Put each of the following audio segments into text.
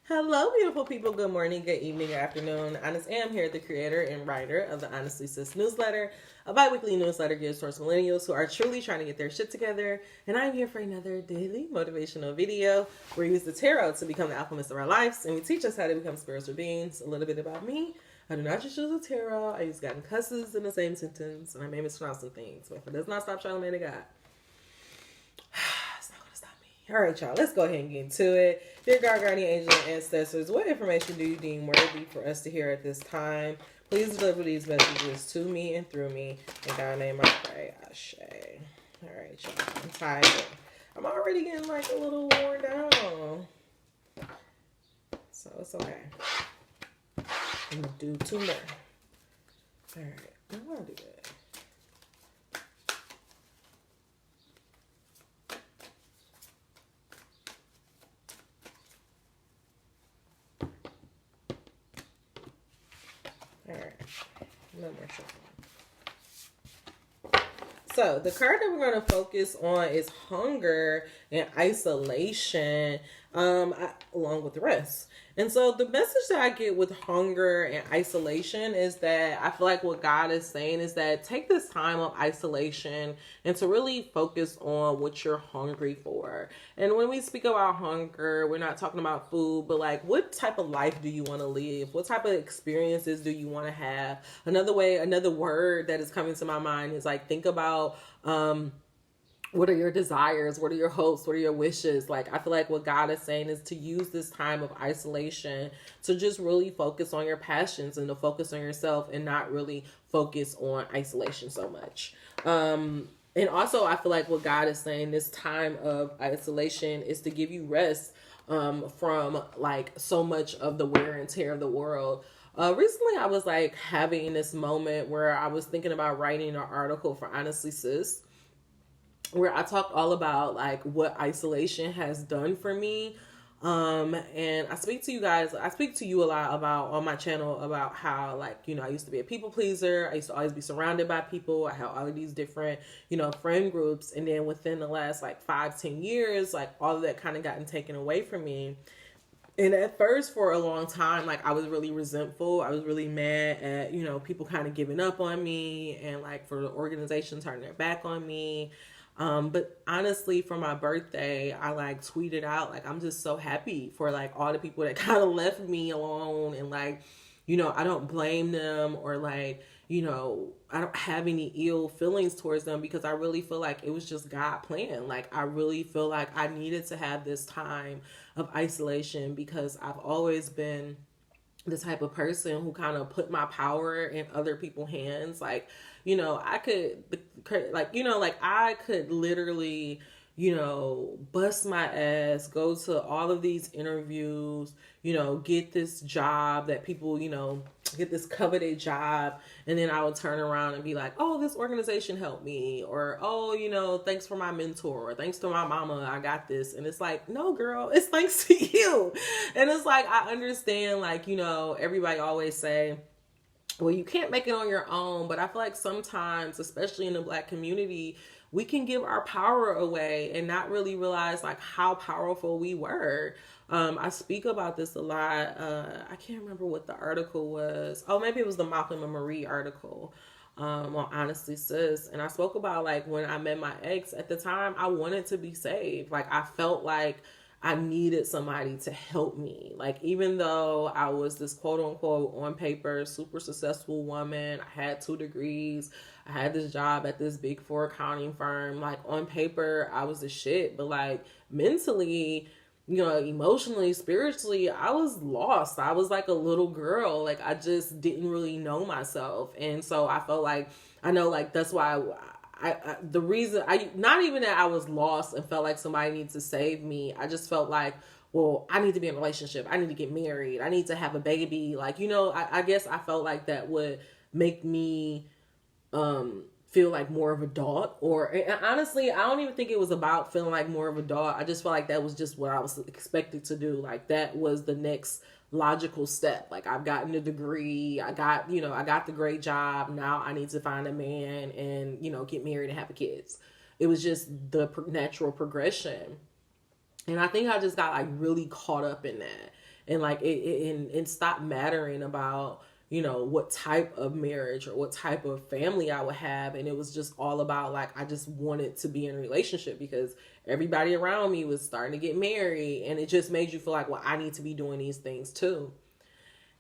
Hello, beautiful people. Good morning, good evening, good afternoon. Honest Am here, the creator and writer of the Honestly Sis newsletter, a bi-weekly newsletter geared towards millennials who are truly trying to get their shit together. And I'm here for another daily motivational video where we use the tarot to become the alchemists of our lives, and we teach us how to become spiritual beings. A little bit about me. I do not just use the tarot. I use God and cusses in the same sentence, and I may mispronounce some things, but if it does not stop Charlamagne to God, it's not going to stop me. All right, y'all, let's go ahead and get into it. Dear God, guardian angel, and ancestors, what information do you deem worthy for us to hear at this time? Please deliver these messages to me and through me. In God's name I pray. Ashe. All right, y'all. I'm tired. I'm already getting like a little worn down. So it's okay. I'm going to do two more. All right. I'm going to do that. Alright, no more shuffling. So, the card that we're going to focus on is hunger and isolation, along with the rest. And so, the message that I get with hunger and isolation is that I feel like what God is saying is that take this time of isolation and to really focus on what you're hungry for. And when we speak about hunger, we're not talking about food, but like what type of life do you want to live? What type of experiences do you want to have? Another word that is coming to my mind is like think about what are your desires? What are your hopes? What are your wishes? Like, I feel like what God is saying is to use this time of isolation to just really focus on your passions and to focus on yourself and not really focus on isolation so much. And also, I feel like what God is saying this time of isolation is to give you rest from like so much of the wear and tear of the world. Recently, I was like having this moment where I was thinking about writing an article for Honestly Sis, where I talked all about like what isolation has done for me. And I speak to you a lot about on my channel about how like, you know, I used to be a people pleaser. I used to always be surrounded by people. I had all of these different, you know, friend groups. And then within the last like 5-10 years, like all of that kind of gotten taken away from me. And at first, for a long time, like I was really resentful. I was really mad at, you know, people kind of giving up on me and like for the organization turning their back on me. But honestly, for my birthday, I like tweeted out, like, I'm just so happy for like all the people that kind of left me alone. And like, you know, I don't blame them or like, you know, I don't have any ill feelings towards them because I really feel like it was just God plan. Like, I really feel like I needed to have this time of isolation because I've always been the type of person who kind of put my power in other people's hands. Like, you know, I could literally, you know, bust my ass, go to all of these interviews, you know, get this job that people, you know, get this coveted job. And then I would turn around and be like, oh, this organization helped me. Or, oh, you know, thanks for my mentor. Or, thanks to my mama, I got this. And it's like, no, girl, it's thanks to you. And it's like, I understand, like, you know, everybody always say, well, you can't make it on your own. But I feel like sometimes, especially in the Black community, we can give our power away and not really realize like how powerful we were. I speak about this a lot. I can't remember what the article was. Oh, maybe it was the Malcolm and Marie article on Honestly Sis. And I spoke about like when I met my ex at the time, I wanted to be saved. Like I felt like I needed somebody to help me. Like, even though I was this quote unquote on paper, super successful woman, I had 2 degrees, I had this job at this big 4 accounting firm. Like on paper, I was the shit, but like mentally, you know, emotionally, spiritually, I was lost. I was like a little girl. Like I just didn't really know myself. And so I felt like, I know like that's why the reason not even that I was lost and felt like somebody needs to save me. I just felt like, well, I need to be in a relationship. I need to get married. I need to have a baby. Like, you know, I guess I felt like that would make me, feel like more of an adult. Or and honestly, I don't even think it was about feeling like more of an adult. I just felt like that was just what I was expected to do. Like that was the next logical step. Like I've gotten a degree, I got the great job. Now I need to find a man and, you know, get married and have kids. It was just the natural progression. And I think I just got like really caught up in that. and like and stop mattering about, you know, what type of marriage or what type of family I would have. And it was just all about like, I just wanted to be in a relationship because everybody around me was starting to get married, and it just made you feel like, well, I need to be doing these things too.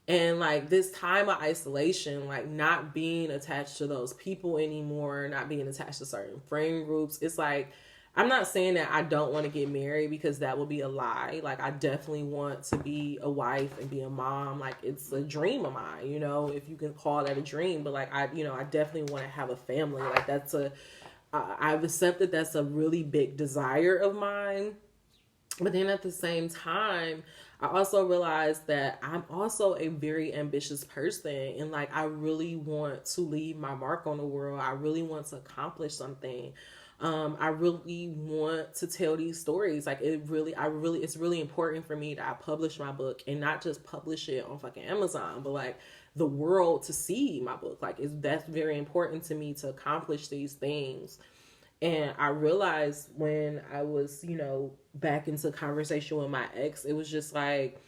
And like this time of isolation, like not being attached to those people anymore, not being attached to certain friend groups, it's like, I'm not saying that I don't want to get married, because that would be a lie. Like, I definitely want to be a wife and be a mom. Like, it's a dream of mine, you know, if you can call that a dream. But like, I definitely want to have a family. Like, I've accepted that's a really big desire of mine. But then at the same time, I also realized that I'm also a very ambitious person, and like, I really want to leave my mark on the world. I really want to accomplish something. I really want to tell these stories. Like, it's really important for me that I publish my book, and not just publish it on fucking Amazon, but like the world to see my book. Like, that's very important to me to accomplish these things. And I realized when I was, you know, back into conversation with my ex, it was just like,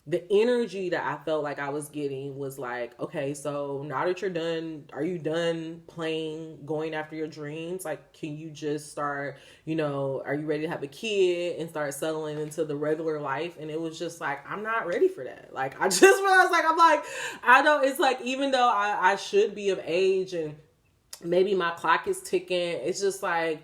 the energy that I felt like I was getting was like, okay, so now that you're done, are you done playing, going after your dreams? Like, can you just start, you know, are you ready to have a kid and start settling into the regular life? And it was just like, I'm not ready for that. Like, I just realized, like, I'm like, I don't, it's like, even though I should be of age and maybe my clock is ticking, it's just like,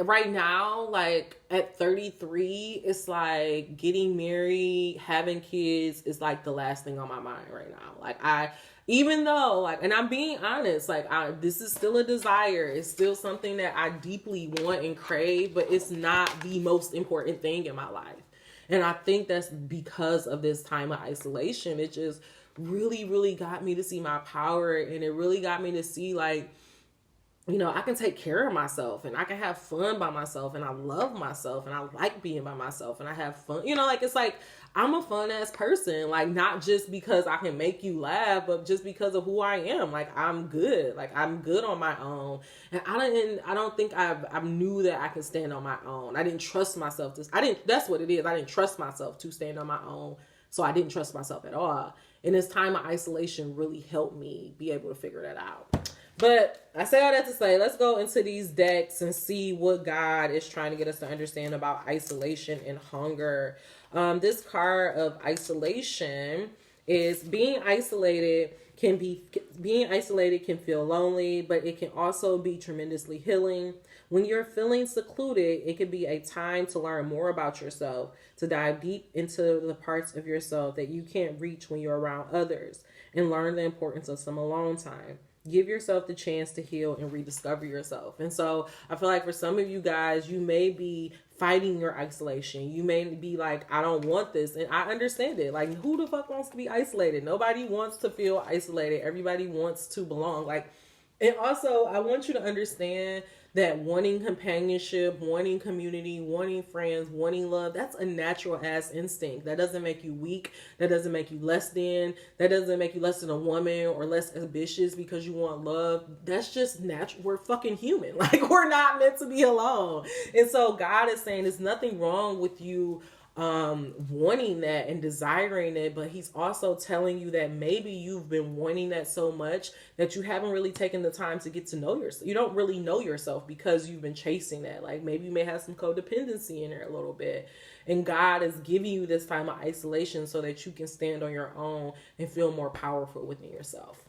right now, like at 33, it's like getting married, having kids is like the last thing on my mind right now. Like, even though, like, and I'm being honest, like, this is still a desire. It's still something that I deeply want and crave, but it's not the most important thing in my life. And I think that's because of this time of isolation. It just really, really got me to see my power, and it really got me to see, like, you know, I can take care of myself, and I can have fun by myself, and I love myself, and I like being by myself, and I have fun. You know, like, it's like, I'm a fun ass person, like, not just because I can make you laugh, but just because of who I am. Like, I'm good. Like, I'm good on my own. And I don't think I knew that I could stand on my own. I didn't trust myself that's what it is. I didn't trust myself to stand on my own. So I didn't trust myself at all. And this time of isolation really helped me be able to figure that out. But I say all that to say, let's go into these decks and see what God is trying to get us to understand about isolation and hunger. This card of isolation is being isolated can feel lonely, but it can also be tremendously healing. When you're feeling secluded, it can be a time to learn more about yourself, to dive deep into the parts of yourself that you can't reach when you're around others, and learn the importance of some alone time. Give yourself the chance to heal and rediscover yourself. And so I feel like for some of you guys, you may be fighting your isolation. You may be like, I don't want this. And I understand it. Like, who the fuck wants to be isolated? Nobody wants to feel isolated. Everybody wants to belong. Like, and also I want you to understand that wanting companionship, wanting community, wanting friends, wanting love, that's a natural ass instinct. That doesn't make you weak. That doesn't make you less than. That doesn't make you less than a woman or less ambitious because you want love. That's just natural. We're fucking human. Like, we're not meant to be alone. And so God is saying there's nothing wrong with you wanting that and desiring it, but he's also telling you that maybe you've been wanting that so much that you haven't really taken the time to get to know yourself. You don't really know yourself because you've been chasing that. Like, maybe you may have some codependency in there a little bit, and God is giving you this time of isolation so that you can stand on your own and feel more powerful within yourself.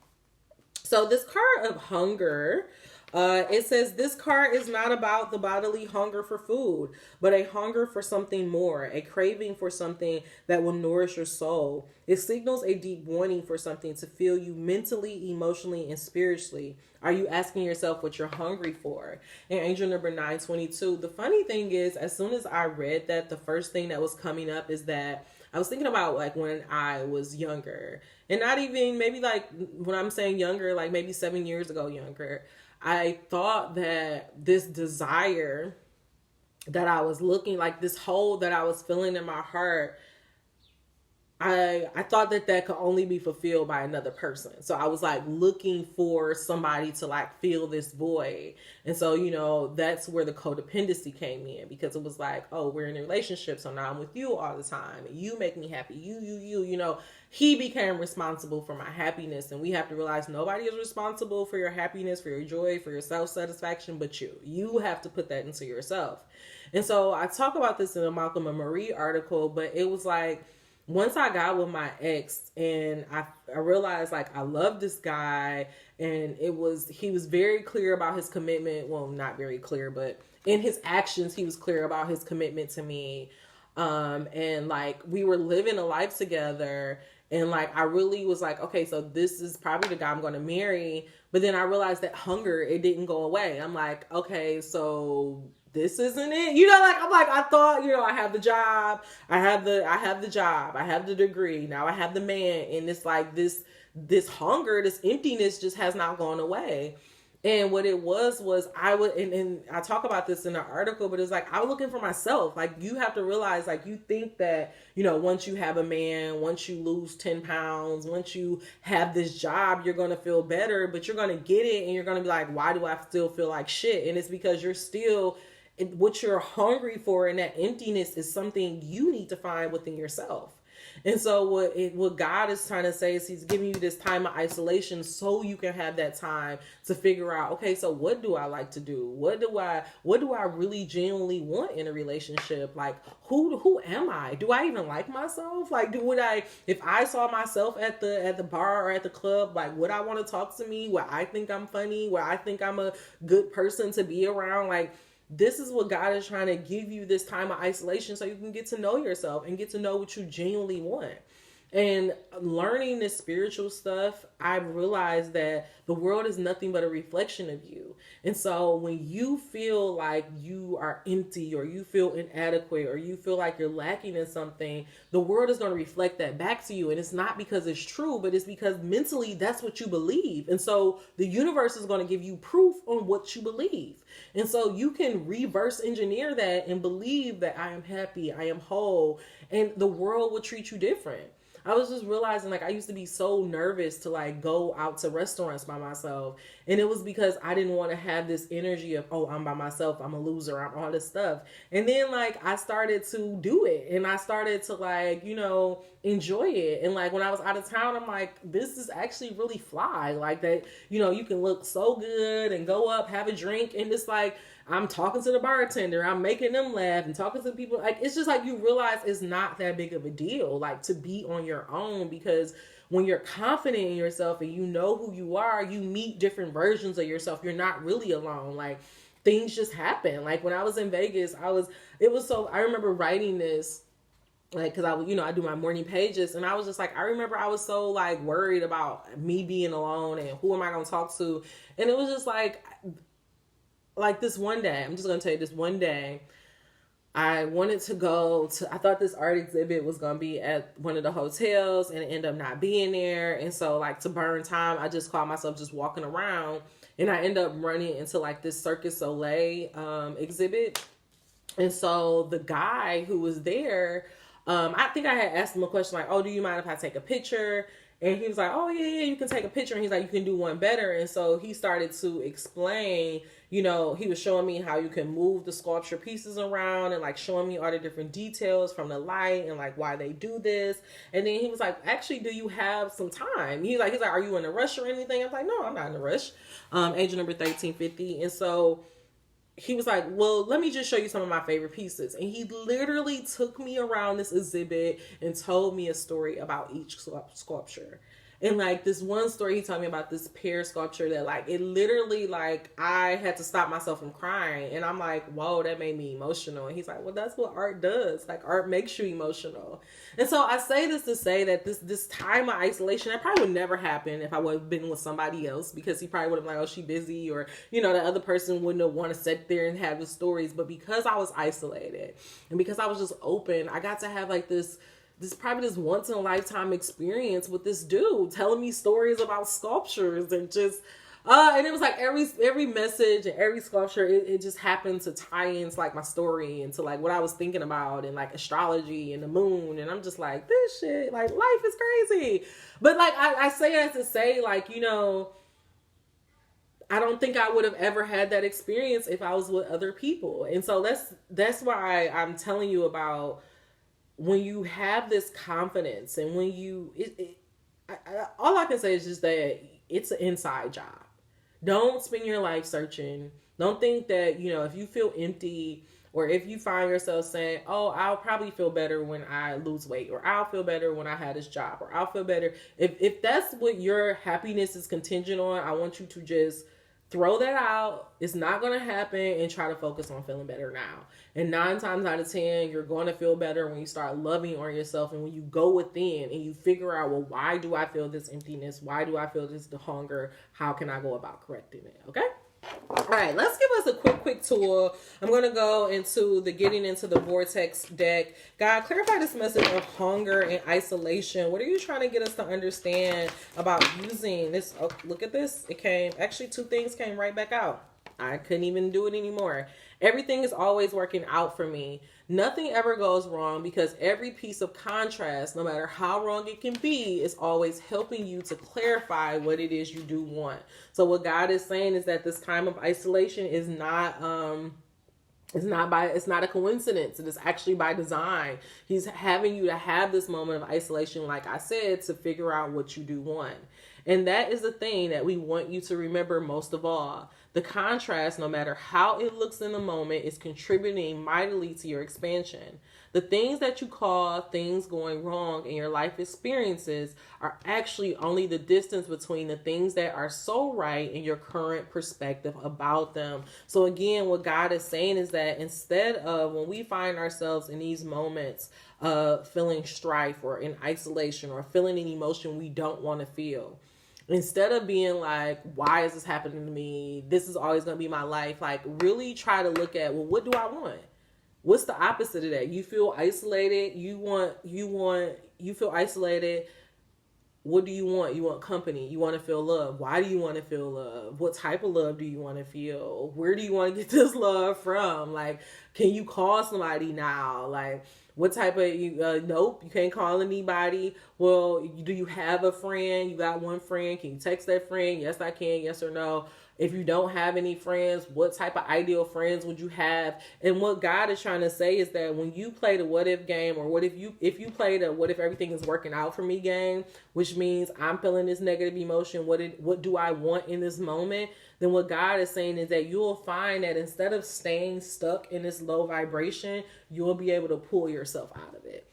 So this card of hunger, it says this card is not about the bodily hunger for food, but a hunger for something more, a craving for something that will nourish your soul. It signals a deep wanting for something to fill you mentally, emotionally, and spiritually. Are you asking yourself what you're hungry for? And angel number 922. The funny thing is, as soon as I read that, the first thing that was coming up is that I was thinking about like when I was younger, and not even maybe like when I'm saying younger, like maybe 7 years ago younger. I thought that this desire that I was looking, like this hole that I was feeling in my heart, I thought that could only be fulfilled by another person. So I was like looking for somebody to like fill this void. And so, that's where the codependency came in, because it was like, oh, we're in a relationship. So now I'm with you all the time and you make me happy. He became responsible for my happiness. And we have to realize nobody is responsible for your happiness, for your joy, for your self-satisfaction, but you. You have to put that into yourself. And so I talk about this in a Malcolm and Marie article, but it was like, once I got with my ex and I realized like I love this guy, and he was very clear about his commitment. Well, not very clear, but in his actions, he was clear about his commitment to me. And like we were living a life together, and like I really was like, okay, so this is probably the guy I'm going to marry. But then I realized that hunger, it didn't go away. I'm like, okay, so this isn't it, I thought, I have the job, I have the job, I have the degree, now I have the man, and it's like this hunger, this emptiness just has not gone away. And what it was I would, and I talk about this in the article, but it's like I was looking for myself. Like, you have to realize, like, you think that, once you have a man, once you lose 10 pounds, once you have this job, you're going to feel better, but you're going to get it and you're going to be like, why do I still feel like shit? And it's because you're still, what you're hungry for, and that emptiness is something you need to find within yourself. And so what God is trying to say is he's giving you this time of isolation so you can have that time to figure out, okay, so what do I like to do? What do I really genuinely want in a relationship? Like, who am I? Do I even like myself? Like, if I saw myself at the bar or at the club, like, would I want to talk to me? Would I think I'm funny? Would I think I'm a good person to be around? Like, this is what God is trying to give you, this time of isolation, so you can get to know yourself and get to know what you genuinely want. And learning this spiritual stuff, I realized that the world is nothing but a reflection of you. And so when you feel like you are empty, or you feel inadequate, or you feel like you're lacking in something, the world is going to reflect that back to you. And it's not because it's true, but it's because mentally that's what you believe. And so the universe is going to give you proof on what you believe. And so you can reverse engineer that and believe that I am happy, I am whole, and the world will treat you different. I was just realizing, like, I used to be so nervous to like go out to restaurants by myself. And it was because I didn't want to have this energy of, oh, I'm by myself, I'm a loser, I'm all this stuff. And then like I started to do it, and I started to like, enjoy it. And like when I was out of town, I'm like, this is actually really fly. Like that, you can look so good and go up, have a drink, and it's like, I'm talking to the bartender, I'm making them laugh and talking to people. Like, it's just like you realize it's not that big of a deal, like, to be on your own, because when you're confident in yourself and you know who you are, you meet different versions of yourself. You're not really alone. Like, things just happen. Like when I was in Vegas, I remember writing this, like, cause I do my morning pages, and I was just like, I remember I was so like worried about me being alone and who am I going to talk to. And it was just like this one day, I'm just going to tell you, this one day, I wanted to I thought this art exhibit was going to be at one of the hotels, and it ended up not being there. And so like to burn time, I just caught myself just walking around, and I ended up running into like this Circus Soleil exhibit. And so the guy who was there, I think I had asked him a question like, oh, do you mind if I take a picture? And he was like, oh, yeah, you can take a picture. And he's like, you can do one better. And so he started to explain, he was showing me how you can move the sculpture pieces around, and like showing me all the different details from the light and like why they do this. And then he was like, actually, do you have some time? He's like, are you in a rush or anything? I was like, no, I'm not in a rush. Angel number 1350. And so he was like, well, let me just show you some of my favorite pieces. And he literally took me around this exhibit and told me a story about each sculpture. And like this one story, he told me about this pear sculpture that like, it literally like, I had to stop myself from crying. And I'm like, whoa, that made me emotional. And he's like, well, that's what art does. Like, art makes you emotional. And so I say this to say that this time of isolation, that probably would never happen if I would have been with somebody else, because he probably would have been like, oh, she busy, or, the other person wouldn't have want to sit there and have the stories. But because I was isolated and because I was just open, I got to have like this once in a lifetime experience with this dude telling me stories about sculptures and just And it was like every message and every sculpture, it just happened to tie into like my story and to like what I was thinking about and like astrology and the moon. And I'm just like, this shit, like life is crazy. But like I say that to say, like, you know, I don't think I would have ever had that experience if I was with other people. And so that's why I'm telling you about when you have this confidence and when you, all I can say is just that it's an inside job. Don't spend your life searching. Don't think that, you know, if you feel empty or if you find yourself saying, oh, I'll probably feel better when I lose weight, or I'll feel better when I had this job, or I'll feel better. If that's what your happiness is contingent on, I want you to just throw that out. It's not going to happen, and try to focus on feeling better now. And 9 times out of 10, you're going to feel better when you start loving on yourself and when you go within and you figure out, well, why do I feel this emptiness? Why do I feel this hunger? How can I go about correcting it? Okay? All right, let's give us a quick tour. I'm going to go into the Getting Into the Vortex deck. God, clarify this message of hunger and isolation. What are you trying to get us to understand about using this? Oh, look at this. It came, actually 2 things came right back out. I couldn't even do it anymore. Everything is always working out for me. Nothing ever goes wrong because every piece of contrast, no matter how wrong it can be, is always helping you to clarify what it is you do want. So what God is saying is that this time of isolation is not it's not a coincidence. It is actually by design. He's having you to have this moment of isolation, like I said, to figure out what you do want. And that is the thing that we want you to remember most of all. The contrast, no matter how it looks in the moment, is contributing mightily to your expansion. The things that you call things going wrong in your life experiences are actually only the distance between the things that are so right in your current perspective about them. So again, what God is saying is that instead of when we find ourselves in these moments of feeling strife or in isolation or feeling an emotion we don't want to feel, instead of being like, why is this happening to me? This is always going to be my life. Like, really try to look at, well, what do I want? What's the opposite of that? You feel isolated. You feel isolated. What do you want? You want company. You want to feel love. Why do you want to feel love? What type of love do you want to feel? Where do you want to get this love from? Like, can you call somebody now? Like, what type of, nope, you can't call anybody. Well, do you have a friend? You got one friend. Can you text that friend? Yes, I can. Yes or no. If you don't have any friends, what type of ideal friends would you have? And what God is trying to say is that when you play the what if game, or if you play the what if everything is working out for me game, which means I'm feeling this negative emotion, what do I want in this moment? Then what God is saying is that you'll find that instead of staying stuck in this low vibration, you'll be able to pull yourself out of it.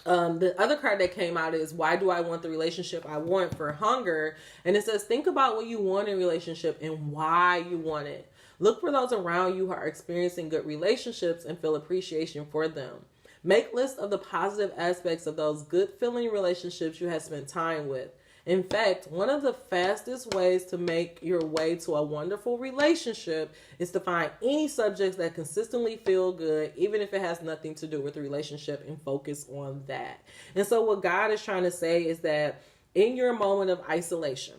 The other card that came out is, why do I want the relationship I want, for hunger? And it says, think about what you want in a relationship and why you want it. Look for those around you who are experiencing good relationships and feel appreciation for them. Make lists of the positive aspects of those good feeling relationships you have spent time with. In fact, one of the fastest ways to make your way to a wonderful relationship is to find any subjects that consistently feel good, even if it has nothing to do with the relationship, and focus on that. And so what God is trying to say is that in your moment of isolation,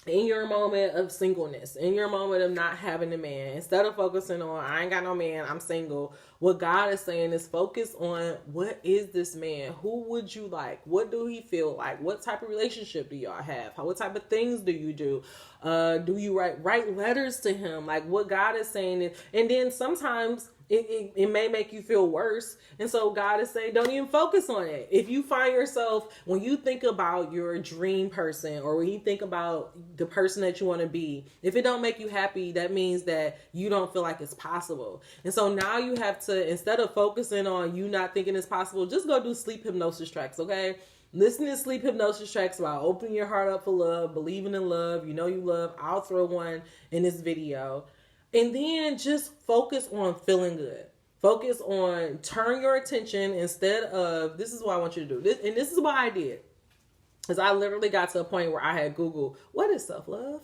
in your moment of singleness, in your moment of not having a man, instead of focusing on, I ain't got no man, I'm single, what God is saying is focus on, what is this man? Who would you like? What do he feel like? What type of relationship do y'all have? What type of things do you do? Do you write letters to him? Like, what God is saying is, and then sometimes it may make you feel worse. And so God is saying, don't even focus on it. If you find yourself, when you think about your dream person, or when you think about the person that you want to be, if it don't make you happy, that means that you don't feel like it's possible. And so now you have to, instead of focusing on you not thinking it's possible, just go do sleep hypnosis tracks, okay? Listen to sleep hypnosis tracks about opening your heart up for love, believing in love, you know you love. I'll throw one in this video. And then just focus on feeling good. Focus on, turn your attention instead of, this is what I want you to do. This is what I did. Because I literally got to a point where I had Googled, what is self-love?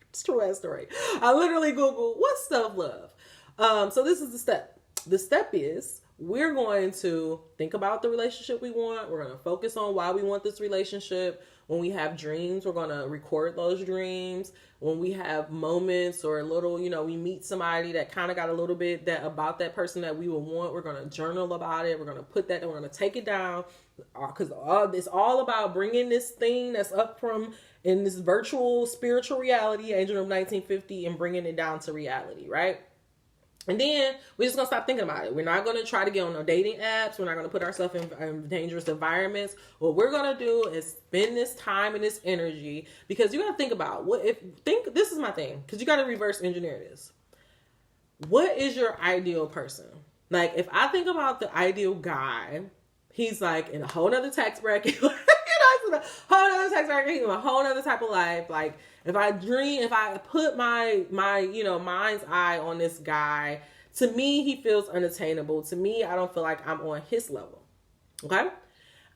It's a true story. I literally Googled, what's self-love? So this is the step. The step is, we're going to think about the relationship we want. We're going to focus on why we want this relationship. When we have dreams, we're going to record those dreams. When we have moments or a little, we meet somebody that kind of got a little bit about that person that we would want, we're going to journal about it. We're going to put that, and we're going to take it down, because it's all about bringing this thing that's up from in this virtual spiritual reality, Angel Number 1950, and bringing it down to reality, right? And then we're just going to stop thinking about it. We're not going to try to get on no dating apps. We're not going to put ourselves in dangerous environments. What we're going to do is spend this time and this energy, because you got to think about this is my thing, because you got to reverse engineer this. What is your ideal person? Like, if I think about the ideal guy, he's like in a whole nother tax bracket. He's in a whole nother tax bracket. He's in a whole nother type of life. Like, if I put my mind's eye on this guy, to me, he feels unattainable. To me, I don't feel like I'm on his level. Okay?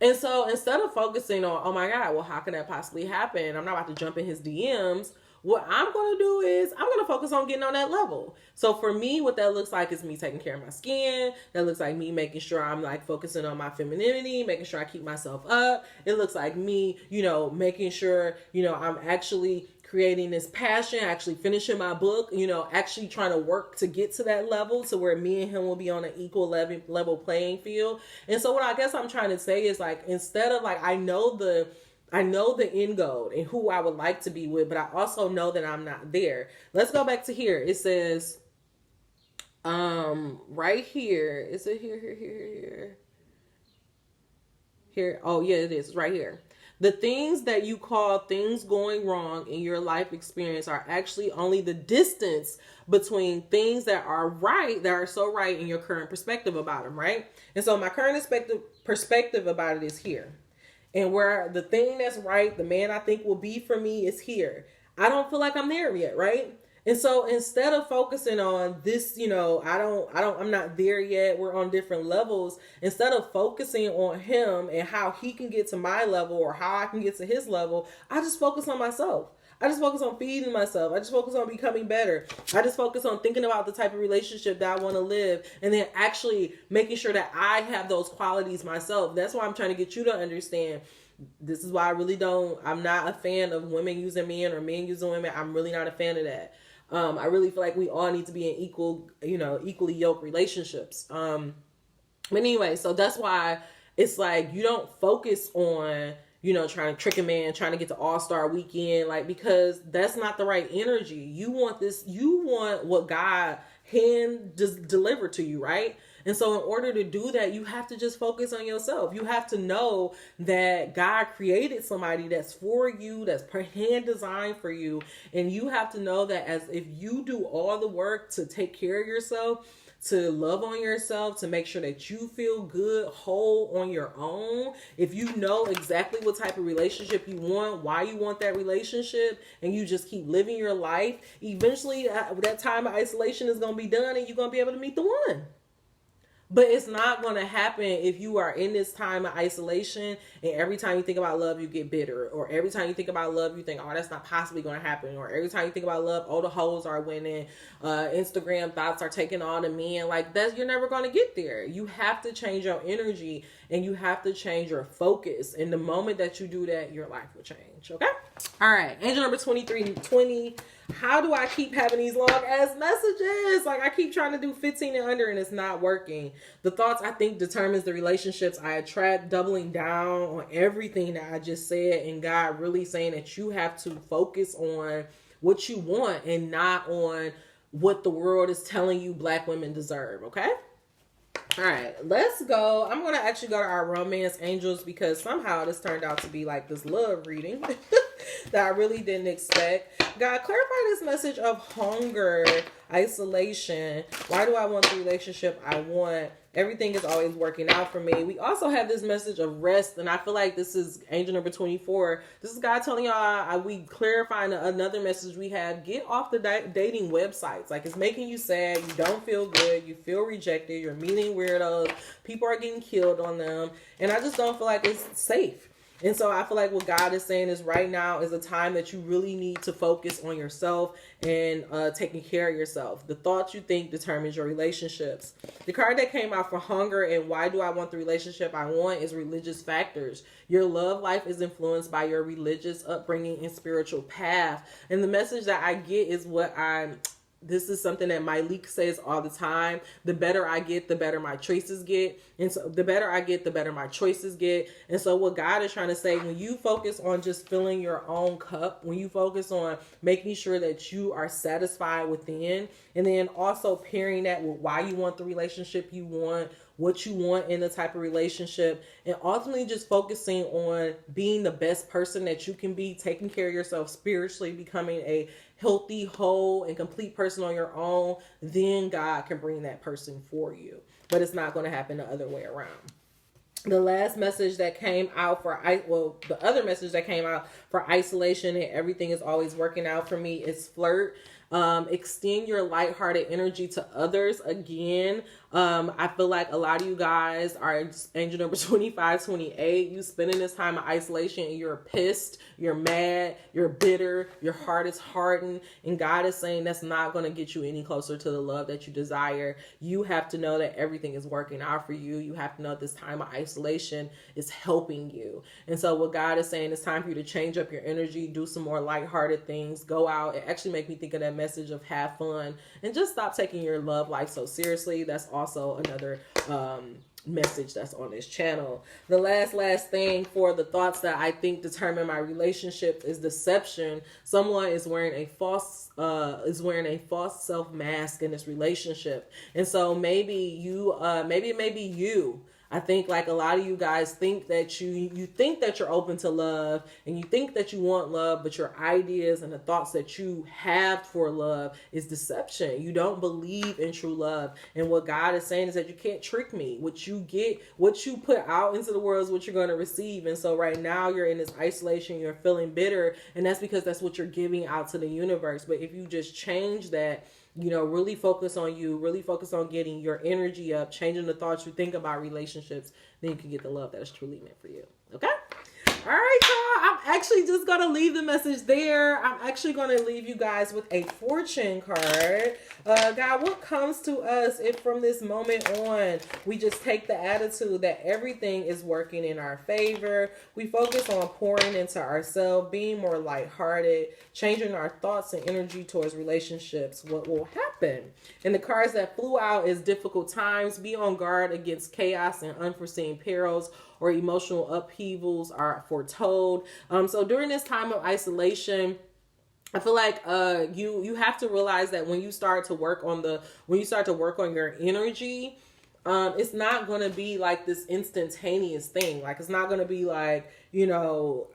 And so instead of focusing on, oh my God, well, how can that possibly happen? I'm not about to jump in his DMs. What I'm going to do is I'm going to focus on getting on that level. So for me, what that looks like is me taking care of my skin. That looks like me making sure I'm like focusing on my femininity, making sure I keep myself up. It looks like me, making sure, I'm actually creating this passion, actually finishing my book, actually trying to work to get to that level to where me and him will be on an equal level playing field. And so what I guess I'm trying to say is, like, instead of like, I know the end goal and who I would like to be with, but I also know that I'm not there. Let's go back to here. It says, right here. Is it here? Oh yeah, it is right here. The things that you call things going wrong in your life experience are actually only the distance between things that are right, that are so right in your current perspective about them, right? And so my current perspective about it is here. And where the thing that's right, the man I think will be for me, is here. I don't feel like I'm there yet, right? And so instead of focusing on this, I'm not there yet, we're on different levels. Instead of focusing on him and how he can get to my level or how I can get to his level, I just focus on myself. I just focus on feeding myself. I just focus on becoming better. I just focus on thinking about the type of relationship that I want to live, and then actually making sure that I have those qualities myself. That's why I'm trying to get you to understand. This is why I'm not a fan of women using men or men using women. I'm really not a fan of that. I really feel like we all need to be in equally yoked relationships. But anyway, so that's why it's like, you don't focus on, trying to trick a man, trying to get to All-Star Weekend, like, because that's not the right energy. You want what God hand delivered to you, right? And so in order to do that, you have to just focus on yourself. You have to know that God created somebody that's for you, that's hand designed for you. And you have to know that as if you do all the work to take care of yourself, to love on yourself, to make sure that you feel good, whole on your own. If you know exactly what type of relationship you want, why you want that relationship, and you just keep living your life, eventually that time of isolation is going to be done and you're going to be able to meet the one. But it's not going to happen if you are in this time of isolation and every time you think about love, you get bitter. Or every time you think about love, you think, oh, that's not possibly going to happen. Or every time you think about love, oh, the hoes are winning. Instagram thoughts are taking all the men. Like, you're never going to get there. You have to change your energy and you have to change your focus. And the moment that you do that, your life will change. Okay? All right. Angel number 2320. How do I keep having these long ass messages? Like, I keep trying to do 15 and under and it's not working. The thoughts I think determines the relationships I attract, doubling down on everything that I just said, and God really saying that you have to focus on what you want and not on what the world is telling you Black women deserve. Okay? All right, let's go. I'm going to actually go to our romance angels because somehow this turned out to be like this love reading that I really didn't expect. God, clarify this message of hunger, isolation. Why do I want the relationship I want? Everything is always working out for me. We also have this message of rest, and I feel like this is angel number 24. This is God telling y'all, we clarifying another message we have. Get off the dating websites. Like, it's making you sad. You don't feel good. You feel rejected. You're meeting weirdos. People are getting killed on them. And I just don't feel like it's safe. And so I feel like what God is saying is right now is a time that you really need to focus on yourself and taking care of yourself. The thoughts you think determines your relationships. The card that came out for hunger and why do I want the relationship I want is religious factors. Your love life is influenced by your religious upbringing and spiritual path. And the message that I get is this is something that Myleek says all the time. The better I get, the better my choices get. And so the better I get, the better my choices get. And so what God is trying to say, when you focus on just filling your own cup, when you focus on making sure that you are satisfied within, and then also pairing that with why you want the relationship you want, what you want in the type of relationship, and ultimately just focusing on being the best person that you can be, taking care of yourself spiritually, becoming a healthy, whole, and complete person on your own, then God can bring that person for you. But it's not going to happen the other way around. The last message that came out the other message that came out for isolation and everything is always working out for me is flirt. Extend your lighthearted energy to others. Again, I feel like a lot of you guys are angel number 25, 28. You spending this time of isolation and you're pissed, you're mad, you're bitter, your heart is hardened. And God is saying that's not going to get you any closer to the love that you desire. You have to know that everything is working out for you. You have to know this time of isolation is helping you. And so what God is saying, it's time for you to change up your energy, do some more lighthearted things, go out. It actually make me think of that message of have fun and just stop taking your love life so seriously. That's also another message that's on this channel. The last thing for the thoughts that I think determine my relationship is deception. Someone is wearing a false self mask in this relationship, and so maybe it may be you. I think like a lot of you guys think that you think that you're open to love and you think that you want love, but your ideas and the thoughts that you have for love is deception. You don't believe in true love. And what God is saying is that you can't trick me. What you put out into the world is what you're going to receive. And so right now you're in this isolation, you're feeling bitter, and that's because that's what you're giving out to the universe. But if you just change that, really focus on you, really focus on getting your energy up, changing the thoughts you think about relationships, then you can get the love that is truly meant for you. Okay? All right, y'all. I'm actually just going to leave the message there. I'm actually going to leave you guys with a fortune card. God, what comes to us if from this moment on, we just take the attitude that everything is working in our favor. We focus on pouring into ourselves, being more lighthearted, changing our thoughts and energy towards relationships. What will happen? And the cards that flew out is difficult times. Be on guard against chaos and unforeseen perils, or emotional upheavals are foretold. So during this time of isolation, I feel like you have to realize that when you start to work on your energy, it's not going to be like this instantaneous thing. Like it's not going to be like, you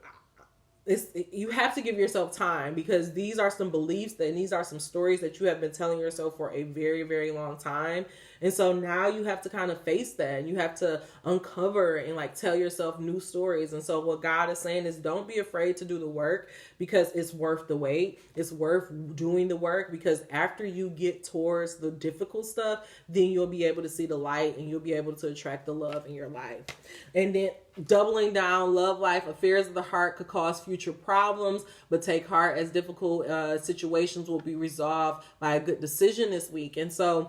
have to give yourself time, because these are some beliefs and these are some stories that you have been telling yourself for a very, very long time. And so now you have to kind of face that, and you have to uncover and like tell yourself new stories. And so what God is saying is don't be afraid to do the work, because it's worth the wait. It's worth doing the work, because after you get towards the difficult stuff, then you'll be able to see the light and you'll be able to attract the love in your life. And then doubling down, love life, affairs of the heart could cause future problems, but take heart as difficult situations will be resolved by a good decision this week. And so,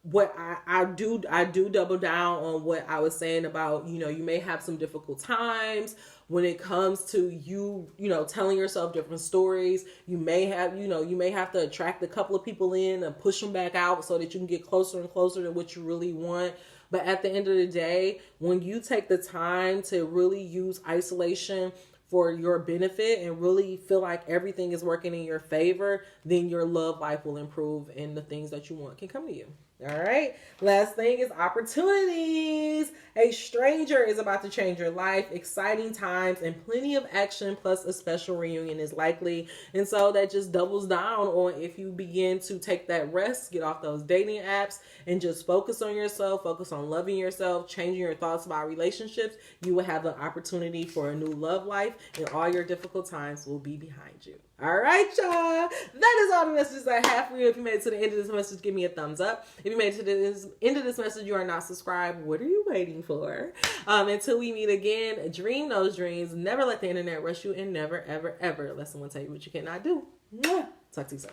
what I do double down on what I was saying about, you may have some difficult times when it comes to you telling yourself different stories. You may have to attract a couple of people in and push them back out so that you can get closer and closer to what you really want. But at the end of the day, when you take the time to really use isolation for your benefit and really feel like everything is working in your favor, then your love life will improve and the things that you want can come to you. All right. Last thing is opportunities. A stranger is about to change your life. Exciting times and plenty of action, plus a special reunion is likely. And so that just doubles down on if you begin to take that rest, get off those dating apps, and just focus on yourself, focus on loving yourself, changing your thoughts about relationships, you will have an opportunity for a new love life, and all your difficult times will be behind you. All right, y'all. That is all the messages I have for you. If you made it to the end of this message, give me a thumbs up. If you made it to the end of this message, you are not subscribed. What are you waiting for? Until we meet again, dream those dreams. Never let the internet rush you, and never, ever, ever let someone tell you what you cannot do. Mwah. Talk to you soon.